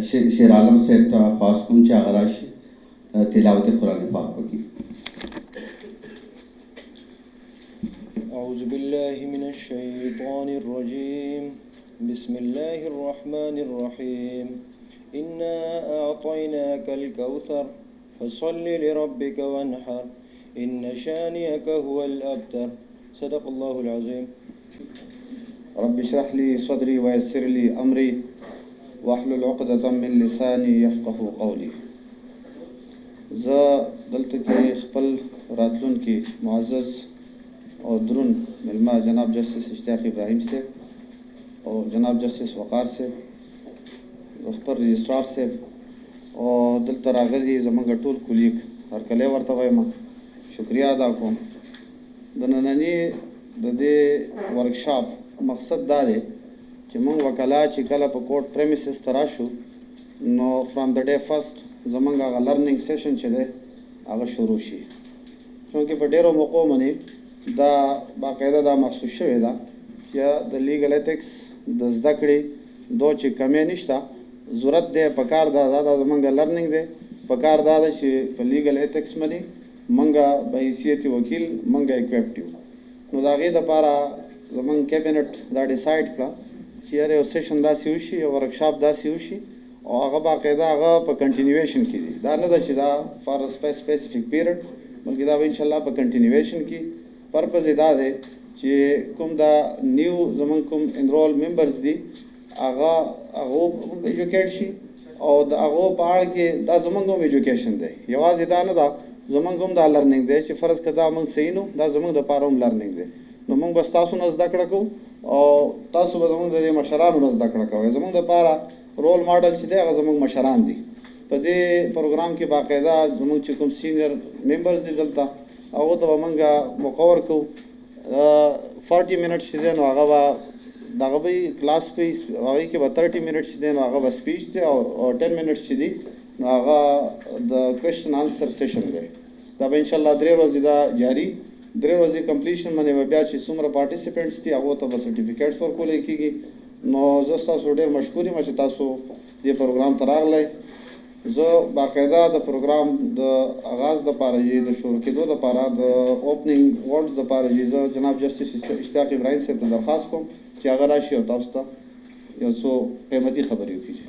शेर आलम से खास कुछ आगराश तिलावत कुरान पाक की أعوذ بالله من الشيطان الرجيم بسم الله الرحمن الرحيم إنا أعطيناك الكوثر فصل لربك وانحر إن شانئك هو الأبتر صدق الله العظيم. رب اشرح لي صدري ويسر لي أمري واحلل عقدة من لساني يفقه قولي. زه دلته کې خپل راتلونکي معزز او درون ملما جناب جسٹس اشتیاق ابراهیم سے او جناب جسٹس وقار سے خپل رجسٹرار سے او دلته راغلي زمونږ ټول کولیګ هرکلی ورته وایم شکریا ادا کوم. د ننني د دې ورکشاپ مقصد دا دی چې موږ وکلا چې کله په کوټ پریمیسز ته راشو نو فرام د ډے فرست زمونږ هغه لرننګ سیشن چې دی هغه شروع شي، چونکې په ډېرو موقعو باندې دا باقاعده دا محسوس شوې ده چې د لیګل ایتکس د زده کړې دو چې کمی نشته ضرورت دی پکار دا زمونږ لرننګ دی پکار دا ده چې په لیګل ایتکس باندې موږ به حیثیت وکیل موږ اکویپټ یو. نو د هغې دپاره زمونږ کیبینټ دا ډیسایډ کړه چې یاره یو سیشن داسې وشي یو ورکشاپ داسې وشي او هغه باقاعده هغه په کنټینیویشن کې دي، دا نه ده چې دا فار سپیسیفیک پیریډ بلکې دا به انشاءالله په کنټینیویشن کې. پرپز یې دا دی چې کوم دا نیو زمونږ کوم انرول ممبرز دي هغه ایجوکیټ شي او د هغو په اړه کې دا زمونږ هم ایجوکیشن دی، یوازې دا نه ده زمونږ هم دا لرننګ دی چې فرض که دا موږ صحیح نو دا زمونږ دپاره هم لرننګ دی. نو موږ به ستاسو نه زده کړه کوو او تاسو به زمونږ د دې مشرانو نه زده کړه کوئ. زمونږ دپاره رول ماډل چې دی هغه زمونږ مشران دي. په دې پروګرام کې باقاعده زمونږ چې کوم سینیر ممبرز دي دلته هغو ته به موږ مقور کوو 40 منټس چې دی نو هغه به دغه به کلاس په هغې کې به 30 منټس چې دی نو هغه به سپیچ دی او 10 منټس چې دي نو هغه د کوېشن آنسر سیشن دی. دا به انشاءالله 3 ورځې دا جاري 3 ورځې کمپلیشن باندې به بیا چې څومره پارټیسپینټس دي هغو ته به سرټیفیکیټس ورکولی کېږي. نو زه ستاسو ډېر مشکور یم چې تاسو دې پروګرام ته راغلی. زه باقاعده د پروګرام د آغاز دپاره چې د شروع کېدو دپاره د اوپننګ ورډز دپاره چې زه جناب جسټس اشتیاق ابراهیم صاحب ته درخواست کوم چې هغه راشي او تاسو ته یو څو قیمتي خبرې وکړي.